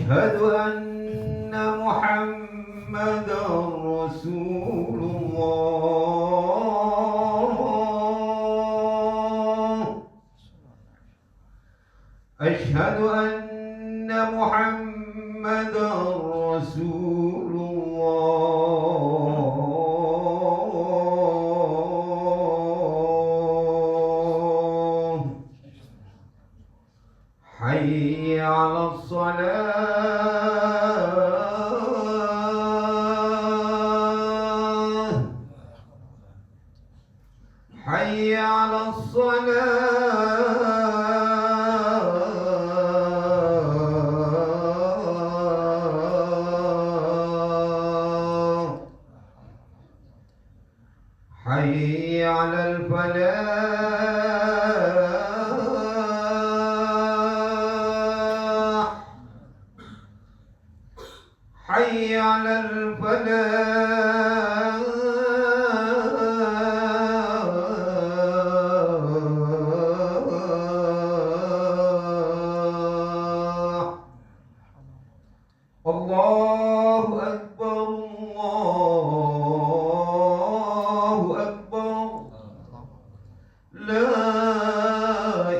أشهد أن محمدا رسول الله. أشهد أن محمدا رسول الله. حي على الصلاة. حي على الصلاة. حي على الفلاح. حي على الفلاح. الله أكبر الله أكبر. لا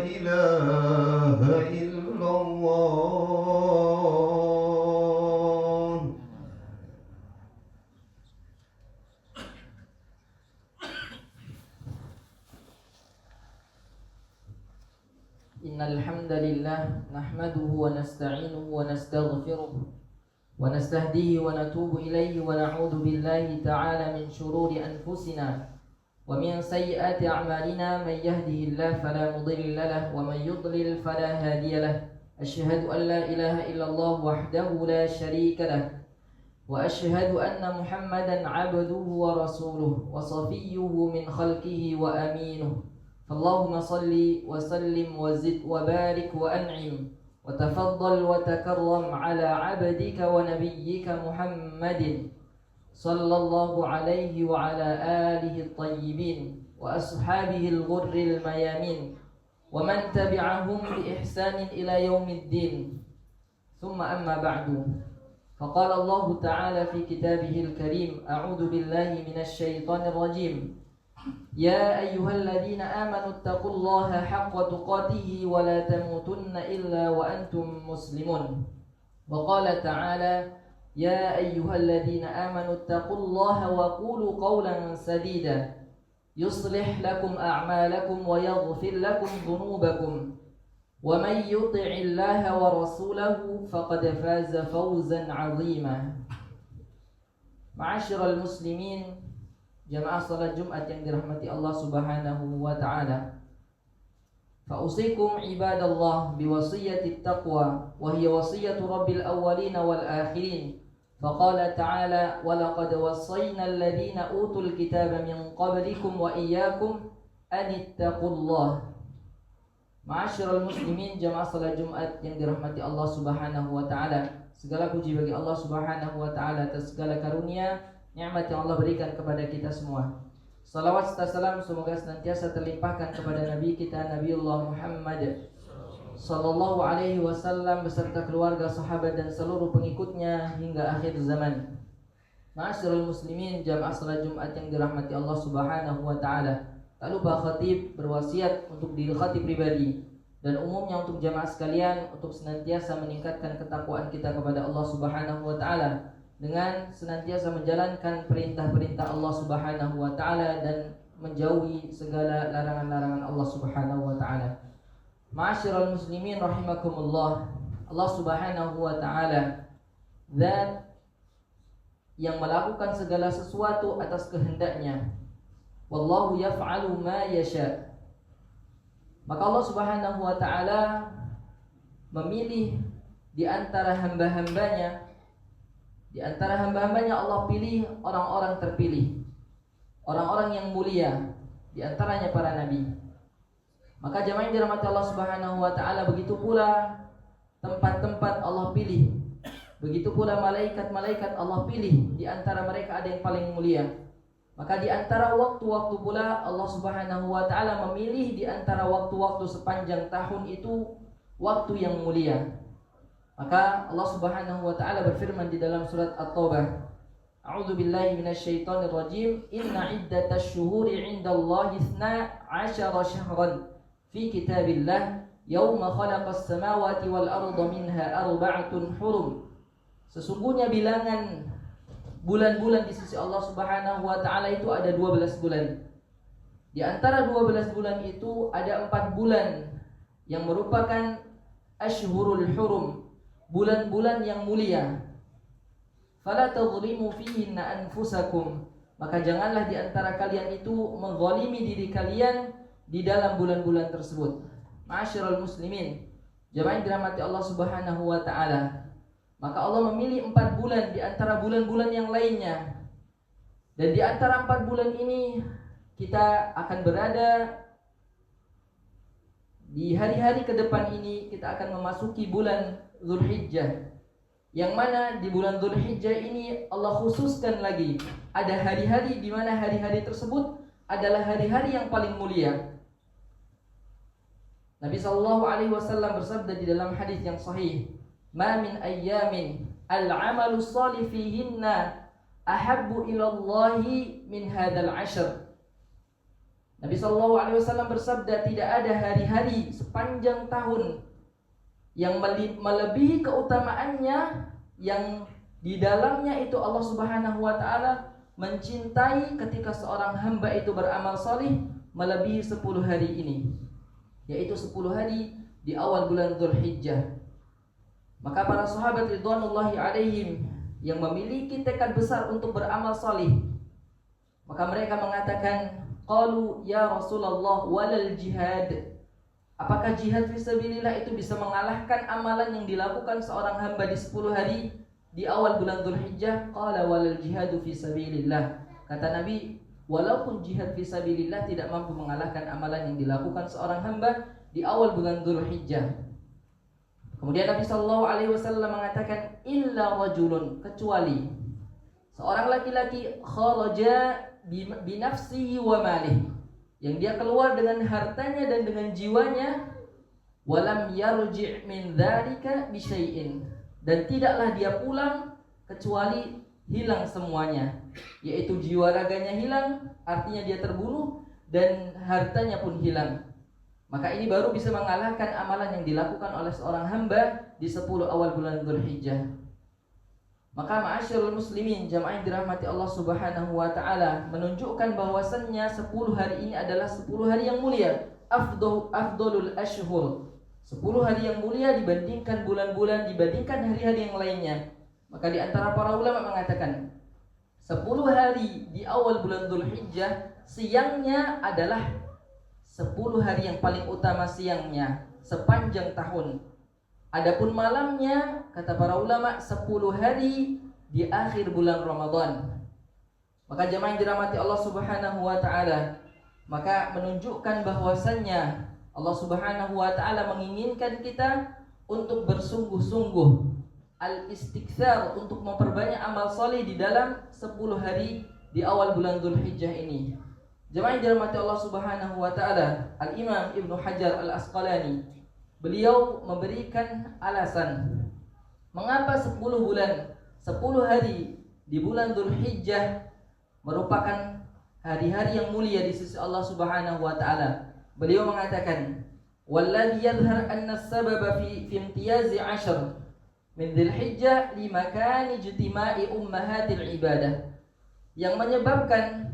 إله إلا الله. إن الحمد لله نحمده ونستعينه ونستغفره ونستهديه ونتوب إليه ونعوذ بالله تعالى من شرور أنفسنا ومن سيئات أعمالنا. من يهده الله فلا مضل له ومن يضلل فلا هادي له. أشهد أن لا إله إلا الله وحده لا شريك له وأشهد أن محمدا عبده ورسوله وصفيه من خلقه وأمينه. فاللهم صل وسلم وزد وبارك وأنعم وتفضل وتكرم على عبدك ونبيك محمد صلى الله عليه وعلى آله الطيبين وأصحابه الغر الميامين ومن تبعهم بإحسان إلى يوم الدين. ثم أما بعد، فقال الله تعالى في كتابه الكريم: أعوذ بالله من الشيطان الرجيم. يا أيها الذين آمنوا اتقوا الله حق تقاته ولا تموتن إلا وأنتم مسلمون. وقال تعالى: يا أيها الذين آمنوا اتقوا الله وقولوا قولا سديدا يصلح لكم أعمالكم ويغفر لكم ذنوبكم ومن يطع الله ورسوله فقد فاز فوزا عظيما. Ma'asyiral muslimin, jamaah salat Jumat yang dirahmati Allah Subhanahu wa taala. Fausikum ibadallah biwasiyati taqwa wa hiya wasiyatu rabbil awwalin wal akhirin. Faqala ta'ala: wa laqad wassayna alladhina utul kitaba min qablikum wa iyyakum an ittaqullah. Ma'asyiral muslimin, jamaah salat Jumat yang dirahmati Allah Subhanahu wa taala. Segala puji bagi Allah Subhanahu wa taala atas segala karunia nikmat yang Allah berikan kepada kita semua. Salawat serta salam semoga senantiasa terlimpahkan kepada Nabi kita Nabiullah Muhammad sallallahu alaihi wasallam beserta keluarga, sahabat dan seluruh pengikutnya hingga akhir zaman. Ma'asyiral muslimin, jamaah salat Jumat yang dirahmati Allah Subhanahu wa taala. Tak lupa khatib berwasiat untuk diri khatib pribadi dan umumnya untuk jamaah sekalian untuk senantiasa meningkatkan ketakwaan kita kepada Allah Subhanahu wa taala dengan senantiasa menjalankan perintah-perintah Allah Subhanahu wa taala dan menjauhi segala larangan-larangan Allah Subhanahu wa taala. Ma'asyiral muslimin rahimakumullah, Allah Subhanahu wa taala zat yang melakukan segala sesuatu atas kehendaknya. Wallahu yaf'alu ma yasha. Maka Allah Subhanahu wa taala memilih di antara hamba-hambanya. Di antara hamba-hambanya Allah pilih orang-orang terpilih, orang-orang yang mulia, di antaranya para nabi. Maka jamaah yang dirahmati Allah Subhanahu wa taala, begitu pula tempat-tempat Allah pilih. Begitu pula malaikat-malaikat Allah pilih, di antara mereka ada yang paling mulia. Maka di antara waktu-waktu pula Allah Subhanahu wa taala memilih di antara waktu-waktu sepanjang tahun itu waktu yang mulia. Maka Allah Subhanahu wa taala berfirman di dalam surat At-Taubah, A'udzu billahi minasyaitonir rajim. Inna iddatash syuhuri 'indallahi 12 syahran fi kitabillah yauma khalaqas samawati wal arda minha arba'atun hurum. Sesungguhnya bilangan bulan-bulan di sisi Allah Subhanahu wa taala itu ada 12 bulan. Di antara 12 bulan itu ada 4 bulan yang merupakan Ashhurul Hurum, bulan-bulan yang mulia. Fala tadhlimu fihinna anfusakum, maka janganlah di antara kalian itu menzalimi diri kalian di dalam bulan-bulan tersebut. Ma'asyiral muslimin, jamaah yang dirahmati Allah Subhanahu wa taala, maka Allah memilih 4 bulan di antara bulan-bulan yang lainnya. Dan di antara 4 bulan ini kita akan berada di hari-hari ke depan ini, kita akan memasuki bulan Dzulhijjah. Yang mana di bulan Dzulhijjah ini Allah khususkan lagi ada hari-hari di mana hari-hari tersebut adalah hari-hari yang paling mulia. Nabi sallallahu alaihi wasallam bersabda di dalam hadis yang sahih, "Ma min ayyamin al-'amalu shalih fihinna ahabbu ila Allahi min hadzal 'ashr." Nabi sallallahu alaihi wasallam bersabda, tidak ada hari-hari sepanjang tahun yang melebihi keutamaannya, yang di dalamnya itu Allah Subhanahu wa taala mencintai ketika seorang hamba itu beramal salih melebihi 10 hari ini, yaitu 10 hari di awal bulan Dzulhijjah. Maka para sahabat ridwanullahi alaihim yang memiliki tekad besar untuk beramal salih, maka mereka mengatakan, qalu ya Rasulullah walal jihad. Apakah jihad fisabilillah itu bisa mengalahkan amalan yang dilakukan seorang hamba di 10 hari di awal bulan Dzulhijjah? Qala walal jihadu fisabilillah. Kata Nabi, walaupun jihad fisabilillah tidak mampu mengalahkan amalan yang dilakukan seorang hamba di awal bulan Dzulhijjah. Kemudian Nabi sallallahu alaihi wasallam mengatakan, illa rajulun, kecuali seorang laki-laki kharaja binafsihi wa malih, yang dia keluar dengan hartanya dan dengan jiwanya, walam yarji' min dzalika bi syai'in, dan tidaklah dia pulang kecuali hilang semuanya, yaitu jiwa raganya hilang, artinya dia terbunuh, dan hartanya pun hilang. Maka ini baru bisa mengalahkan amalan yang dilakukan oleh seorang hamba di 10 awal bulan Dzulhijjah. Maka ma'asyiral muslimin, jamaah yang dirahmati Allah Subhanahu wa taala, menunjukkan bahwasannya 10 hari ini adalah 10 hari yang mulia, afdalul ashhur. 10 hari yang mulia dibandingkan bulan-bulan, dibandingkan hari-hari yang lainnya. Maka di antara para ulama mengatakan 10 hari di awal bulan Dzulhijjah siangnya adalah 10 hari yang paling utama siangnya sepanjang tahun. Adapun malamnya, kata para ulama, 10 hari di akhir bulan Ramadan. Maka jemaah yang dirahmati Allah Subhanahu wa taala, maka menunjukkan bahwasannya Allah Subhanahu wa taala menginginkan kita untuk bersungguh-sungguh al-istiktsar, untuk memperbanyak amal saleh di dalam 10 hari di awal bulan Dzulhijjah ini. Jemaah yang dirahmati Allah Subhanahu wa taala, Al-Imam Ibnu Hajar Al-Asqalani, beliau memberikan alasan mengapa 10 bulan, 10 hari di bulan Dzulhijjah merupakan hari-hari yang mulia di sisi Allah Subhanahu wa taala. Beliau mengatakan, "Walladhi yadhhar anna as-sababa fi imtiyazi 'ashr min Dzulhijjah li makani ijtima'i ummahatil ibadah." Yang menyebabkan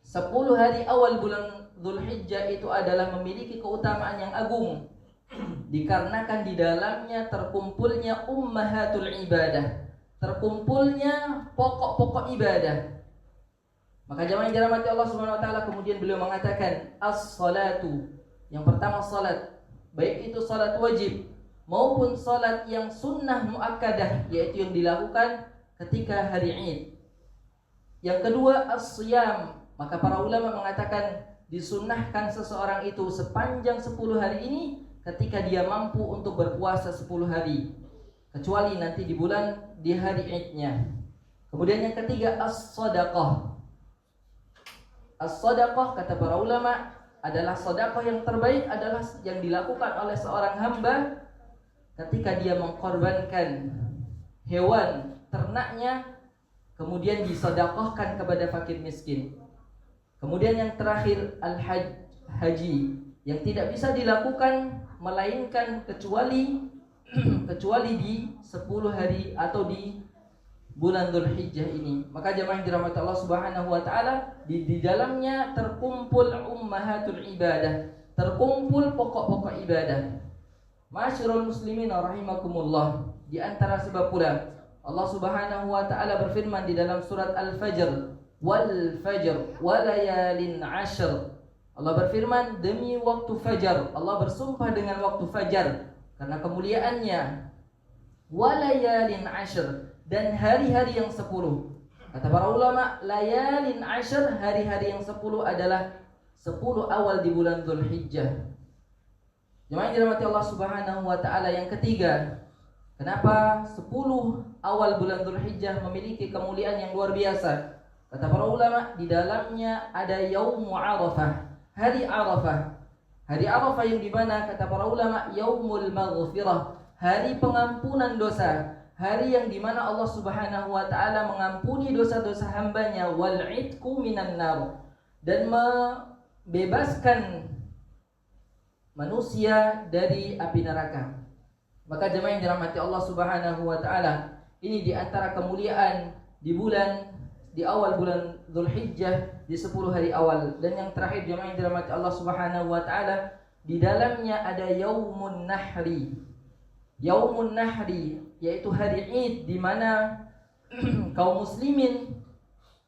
10 hari awal bulan Dzulhijjah itu adalah memiliki keutamaan yang agung, dikarenakan di dalamnya terkumpulnya ummahatul ibadah, terkumpulnya pokok-pokok ibadah. Maka jamaah yang dirahmati Allah Subhanahu wa taala, kemudian beliau mengatakan as-salatu. Yang pertama salat, baik itu salat wajib maupun salat yang sunnah muakkadah, yaitu yang dilakukan ketika hari Id. Yang kedua as-siyam, maka para ulama mengatakan disunnahkan seseorang itu sepanjang 10 hari ini ketika dia mampu untuk berpuasa 10 hari, kecuali nanti di hari Idnya. Kemudian yang ketiga as-shadaqah. As-shadaqah, kata para ulama, adalah sedekah yang terbaik adalah yang dilakukan oleh seorang hamba ketika dia mengkorbankan hewan ternaknya kemudian disedekahkan kepada fakir miskin. Kemudian yang terakhir haji yang tidak bisa dilakukan melainkan kecuali di 10 hari atau di bulan Dzulhijjah ini. Maka jemaah yang dirahmati Allah Subhanahu wa taala, di dalamnya terkumpul ummahatul ibadah, terkumpul pokok-pokok ibadah. Ma'asyiral muslimin rahimakumullah, di antara sebab pula Allah Subhanahu wa taala berfirman di dalam surat Al-Fajr, wal fajr wa layalin 'ashr. Allah berfirman demi waktu fajar, Allah bersumpah dengan waktu fajar karena kemuliaannya. Walayalin 'ashr, dan hari-hari yang 10. Kata para ulama, layalin 'ashr, hari-hari yang 10 adalah 10 awal di bulan Dzulhijjah. Jemaah yang dirahmati Allah Subhanahu wa taala, yang ketiga, kenapa 10 awal bulan Dzulhijjah memiliki kemuliaan yang luar biasa? Kata para ulama, di dalamnya ada Yaumul Arafah, hari Arafah. Hari Arafah yang dimana kata para ulama Yaumul Maghfirah, hari pengampunan dosa, hari yang dimana Allah Subhanahu wa taala mengampuni dosa-dosa hambanya, wal itqu minan nar, dan membebaskan manusia dari api neraka. Maka jemaah yang dirahmati Allah Subhanahu wa taala, ini di antara kemuliaan di awal bulan Dzulhijjah, di 10 hari awal. Dan yang terakhir jemaah yang dirahmati Allah Subhanahu wa taala, di dalamnya ada Yaumun Nahri. Yaumun Nahri yaitu hari Id, di mana kaum muslimin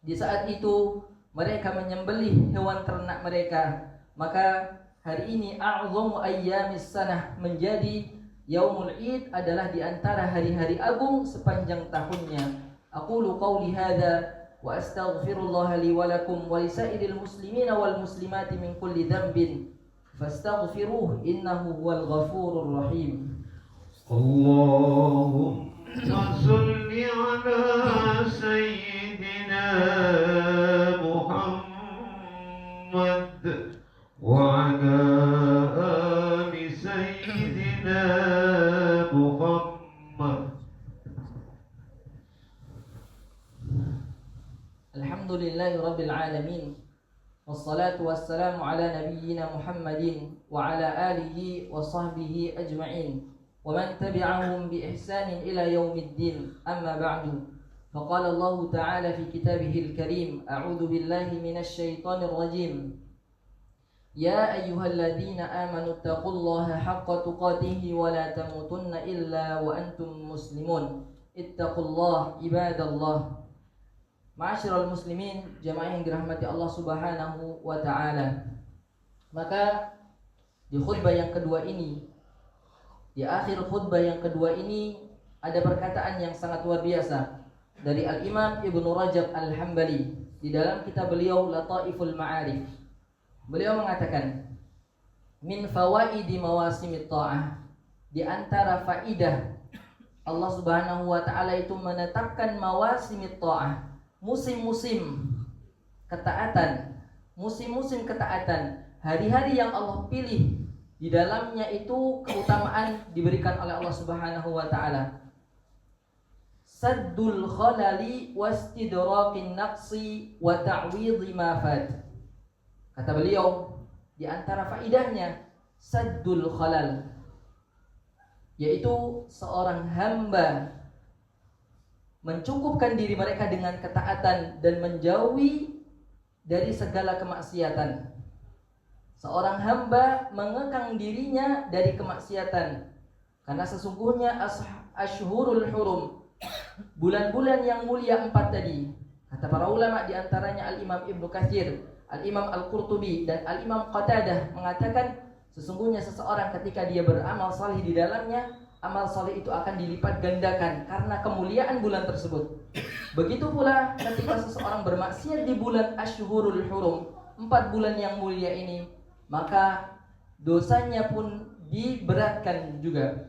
di saat itu mereka menyembelih hewan ternak mereka. Maka hari ini a'zamu ayyamis sanah, menjadi Yaumul Id, adalah di antara hari-hari agung sepanjang tahunnya. Aqulu qawli hadza wa astaghfirullah li wa lakum wa lisairil muslimina wal muslimati min kulli dhanbin fastaghfiruhu innahu huwal ghafurur rahim. Allahumma salli ala sayyidina Muhammad wa ala ali sayyidina Muhammad. Alhamdulillahi rabbil alamin, wassalatu wassalamu ala nabiyyina Muhammadin wa ala alihi wa sahbihi ajma'in wa man tabi'ahum bi ihsanin ila yaumiddin. Amma ba'du. Faqala Allah ta'ala fi kitabihil karim, a'udzu billahi minasy syaithanir rajim. Ya ayyuhalladzina amanu taqullaha haqqa tuqatih wa la tamutunna illa wa antum muslimun. Ittaqullaha ibadallah. Ma'asyiral muslimin, jamaah yang dirahmati Allah Subhanahu wa taala. Maka di khutbah yang kedua ini, di akhir khutbah yang kedua ini, ada perkataan yang sangat luar biasa dari Al-Imam Ibnu Rajab Al-Hambali di dalam kitab beliau Lataiful Ma'arif. Beliau mengatakan, min fawaidi mawasimit ta'ah, di antara faidah Allah Subhanahu wa taala itu menetapkan mawasimit ta'ah, musim-musim ketaatan, musim-musim ketaatan, hari-hari yang Allah pilih, di dalamnya itu keutamaan diberikan oleh Allah Subhanahu wa taala. Saddul khalali wastidraqin naqsi wa ta'widhi ma fat. Kata beliau, di antara faidahnya saddul khalal, yaitu seorang hamba mencukupkan diri mereka dengan ketaatan dan menjauhi dari segala kemaksiatan. Seorang hamba mengekang dirinya dari kemaksiatan, karena sesungguhnya ashhurul hurum, bulan-bulan yang mulia 4 tadi. Kata para ulama, di antaranya Al-Imam Ibnu Katsir, Al-Imam Al-Qurtubi, dan Al-Imam Qatadah mengatakan, sesungguhnya seseorang ketika dia beramal salih di dalamnya, amal saleh itu akan dilipat gandakan karena kemuliaan bulan tersebut. Begitu pula ketika seseorang bermaksiat di bulan Ashhurul Hurum, 4 bulan yang mulia ini, maka dosanya pun diberatkan juga.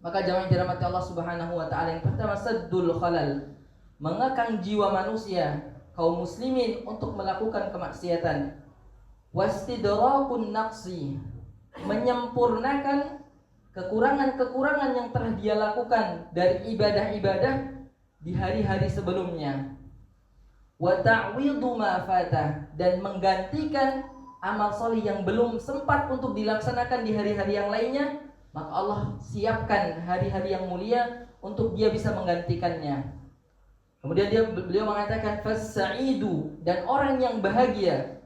Maka jamaah dirahmati Allah Subhanahu wa taala, yang pertama saddul khalal, mengekang jiwa manusia kaum muslimin untuk melakukan kemaksiatan. Wastidrakun naqsi, menyempurnakan kekurangan-kekurangan yang telah dia lakukan dari ibadah-ibadah di hari-hari sebelumnya. Wa ta'widhu ma fatah, dan menggantikan amal soleh yang belum sempat untuk dilaksanakan di hari-hari yang lainnya, maka Allah siapkan hari-hari yang mulia untuk dia bisa menggantikannya. Kemudian beliau mengatakan fasaidu, dan orang yang bahagia,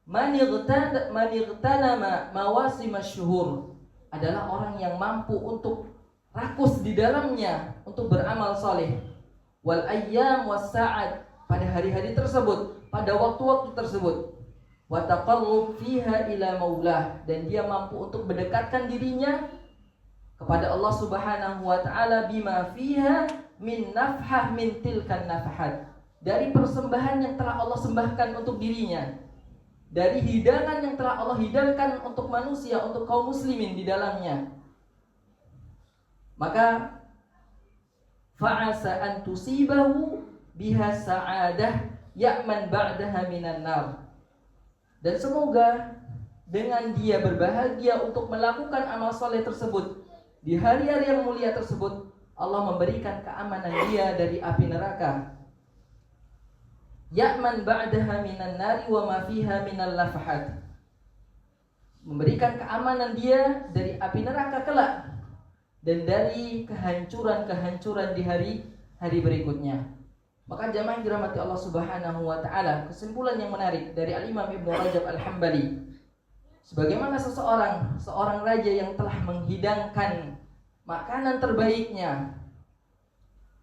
man igtanama mawasim asyhur, adalah orang yang mampu untuk rakus di dalamnya untuk beramal soleh, wal ayyam was sa'ad, pada hari-hari tersebut, pada waktu-waktu tersebut, wa taqarrub fiha ila maulah, dan dia mampu untuk mendekatkan dirinya kepada Allah Subhanahu wa taala bima fiha min nafhah min tilkan nafahat, dari persembahan yang telah Allah sembahkan untuk dirinya, dari hidangan yang telah Allah hidangkan untuk manusia, untuk kaum muslimin di dalamnya. Maka fa'asa an tusibahu biha sa'adah ya'man ba'daha minan nar, dan semoga dengan dia berbahagia untuk melakukan amal soleh tersebut di hari-hari yang mulia tersebut, Allah memberikan keamanan dia dari api neraka. Ya'man ba'daha minan nari wa ma fiha minal lafahat, memberikan keamanan dia dari api neraka kelak dan dari kehancuran-kehancuran di hari-hari berikutnya. Maka jamaah yang dirahmati Allah Subhanahu wa taala, kesimpulan yang menarik dari Al-Imam Ibnu Rajab Al-Hambali, sebagaimana seorang raja yang telah menghidangkan makanan terbaiknya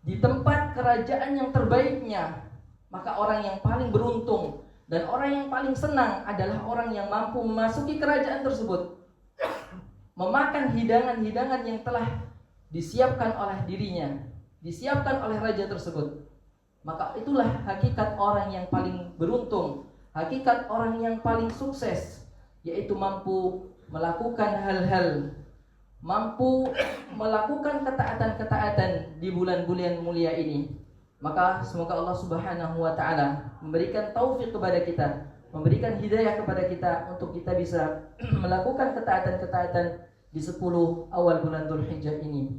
di tempat kerajaan yang terbaiknya, maka orang yang paling beruntung dan orang yang paling senang adalah orang yang mampu memasuki kerajaan tersebut, memakan hidangan-hidangan yang telah disiapkan oleh dirinya, disiapkan oleh raja tersebut. Maka itulah hakikat orang yang paling beruntung, hakikat orang yang paling sukses, yaitu mampu melakukan hal-hal, mampu melakukan ketaatan-ketaatan di bulan-bulan mulia ini. Maka semoga Allah Subhanahu wa taala memberikan taufik kepada kita, memberikan hidayah kepada kita untuk kita bisa melakukan ketaatan-ketaatan di 10 awal bulan Dzulhijjah ini.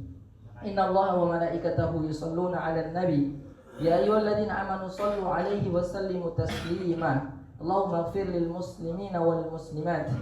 Innallaha wa malaikatahu yusholluna 'alan nabi ya ayyuhalladzina amanu shallu 'alaihi wa sallimu taslima. Allahumma ighfir lil muslimina wal muslimat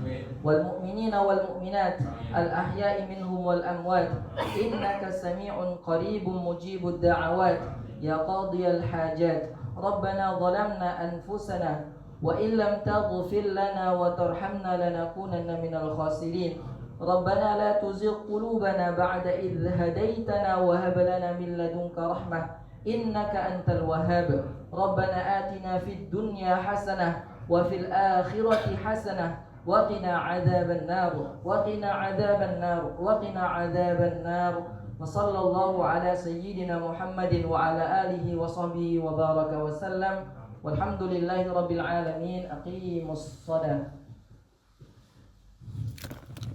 wal mu'minina wal mu'minat al ahya'i minhum wal amwat innaka sami'un qaribun mujibud da'awat ya qadiyal hajat. Rabbana zalamna anfusana wa in lam taghfir lana wa tarhamna lanakunanna minal khasirin. Rabbana la tuzigh qulubana ba'da idh hadaytana wa hab lana min ladunka rahmah innaka antal wahhab. Rabbana atina fid dunya hasanah wa fil akhirati hasanah wa qina adzaban nar wa qina adzaban nar wa qina adzaban nar. Wa sallallahu ala sayyidina Muhammadin wa ala alihi wa sahbihi wa baraka wa sallam. Walhamdulillahi rabbil alamin. Aqimus shalah.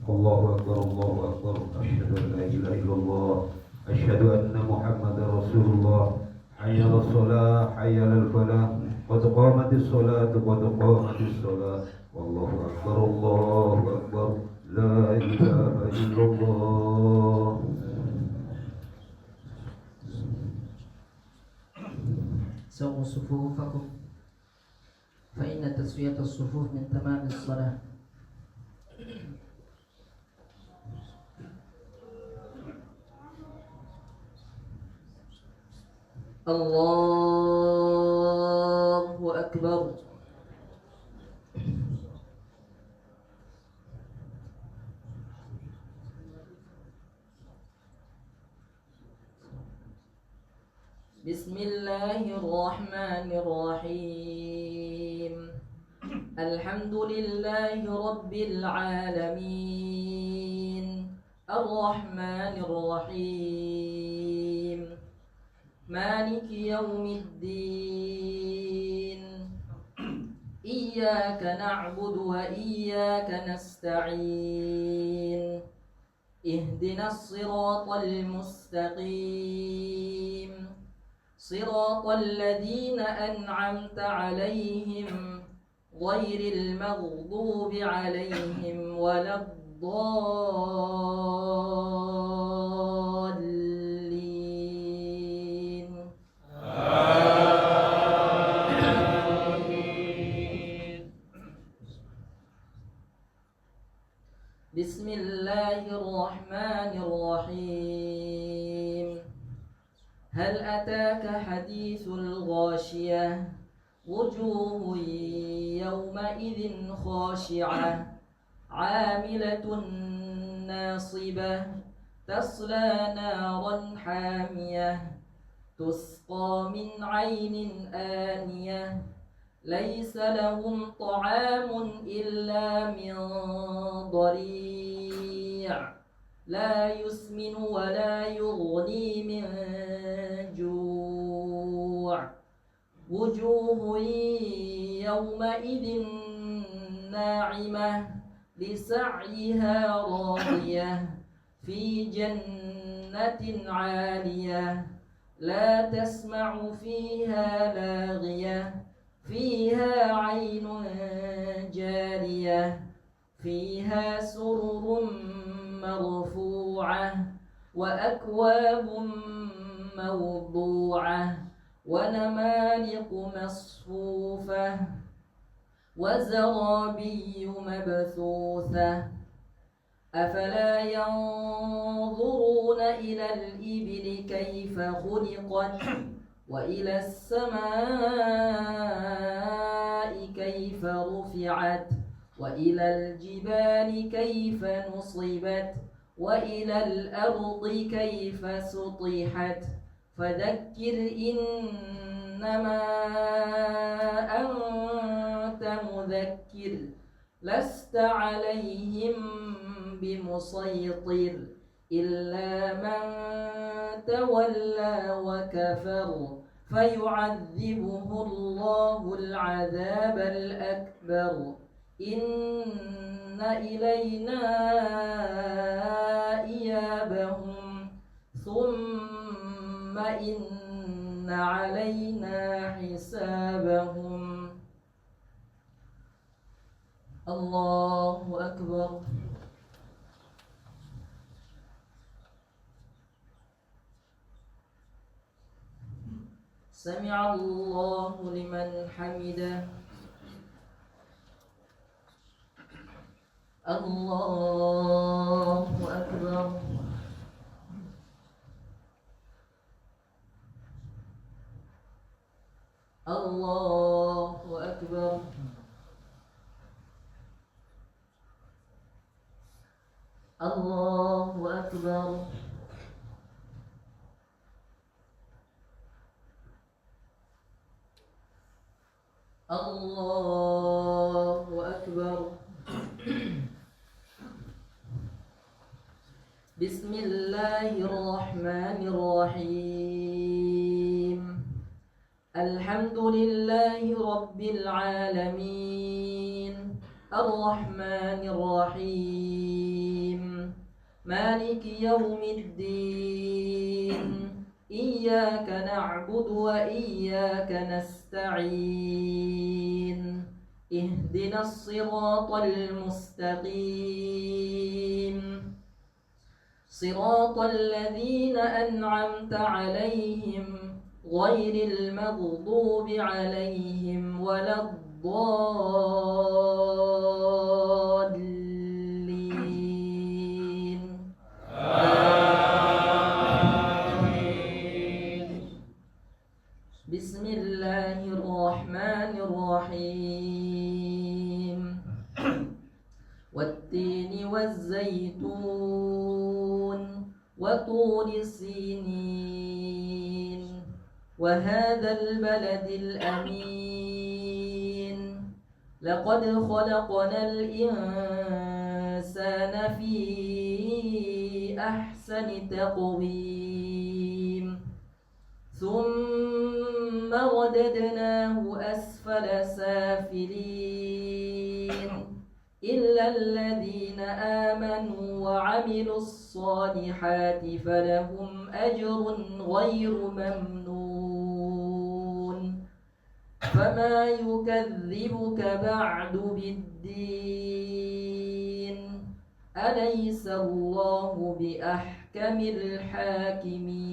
Allahu akbar, Allahu akbar. Asyhadu an la ilaha illallah, asyhadu anna Muhammadar Rasulullah. Hayya 'alas shalah, hayya 'alal falah. Qad qamatis salatu, qad qamatis salah. Wallahu akbar, Allahu akbar. La ilaha illallah. Sawu sufufakum fa inna taswiyatas sufuf min tamamis shalah. Allahu akbar. Bismillahirrahmanirrahim. Alhamdulillahi rabbil alamin. Ar-Rahmanir-Rahim. Maliki yaumiddin. Iyyaka na'budu wa iyyaka nasta'in. Ihdinas siratal mustaqim. Siratal ladzina an'amta 'alaihim ghairil maghdubi 'alaihim waladdallin. الضالين. بسم الله الرحمن الرحيم. هل أتاك حديث الغاشية وجوه يومئذ خاشعة عاملة ناصبة تصلى نارا حامية تسقى من عين آنية ليس لهم طعام إلا من ضريع لا يسمن ولا يغني من جوع وجوه يومئذ ناعمة لسعيها راضية في جنة عالية لا تسمع فيها لاغية فيها عين جارية فيها سرر مرفوعة وأكواب موضوعة ونمارق مصفوفة وزرابي مبثوثة أفلا ينظرون إلى الإبل كيف خلقت وإلى السماء كيف رفعت وإلى الجبال كيف نصبت وإلى الأرض كيف سطحت فذكر إنما أنت مذكر لست عليهم بمسيطر إلا من تولى وكفر فيعذبه الله العذاب الأكبر إن إلينا إيابهم ثم إن علينا حسابهم. الله أكبر. سمع الله لمن حمده. الله أكبر. الله أكبر. الله أكبر. الله أكبر. بسم الله الرحمن الرحيم. الحمد لله رب العالمين الرحمن الرحيم مالك يوم الدين إياك نعبد وإياك نستعين اهدنا الصراط المستقيم صراط الذين أنعمت عليهم غير المغضوب عليهم ولا الضالين آمين. بسم الله الرحمن الرحيم. والتين والزيتون وطور سينين وهذا البلد الأمين لقد خلقنا الإنسان في أحسن تقويم ثم رددناه أسفل سافلين إلا الذين آمنوا وعملوا الصالحات فلهم أجر غير ممنون فما يكذبك بعد بالدين أليس الله بأحكم الحاكمين.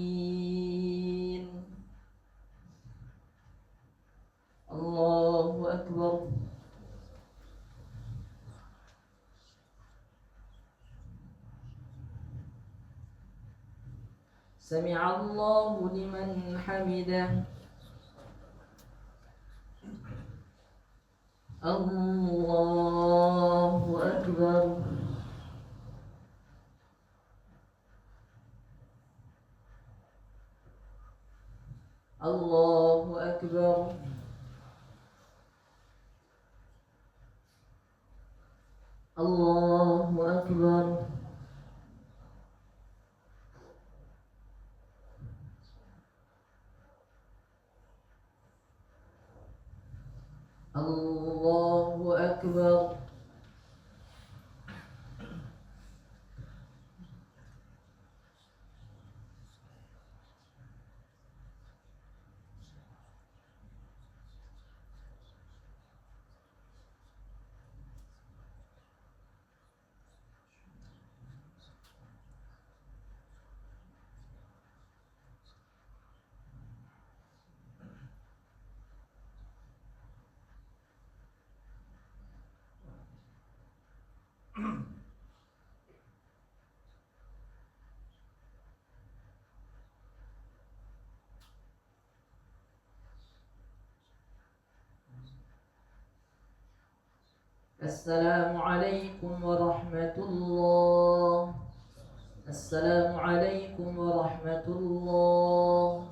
الله أكبر. سمع الله لمن حمده. الله أكبر. الله أكبر. الله أكبر. الله أكبر. السلام عليكم ورحمة الله. السلام عليكم ورحمة الله.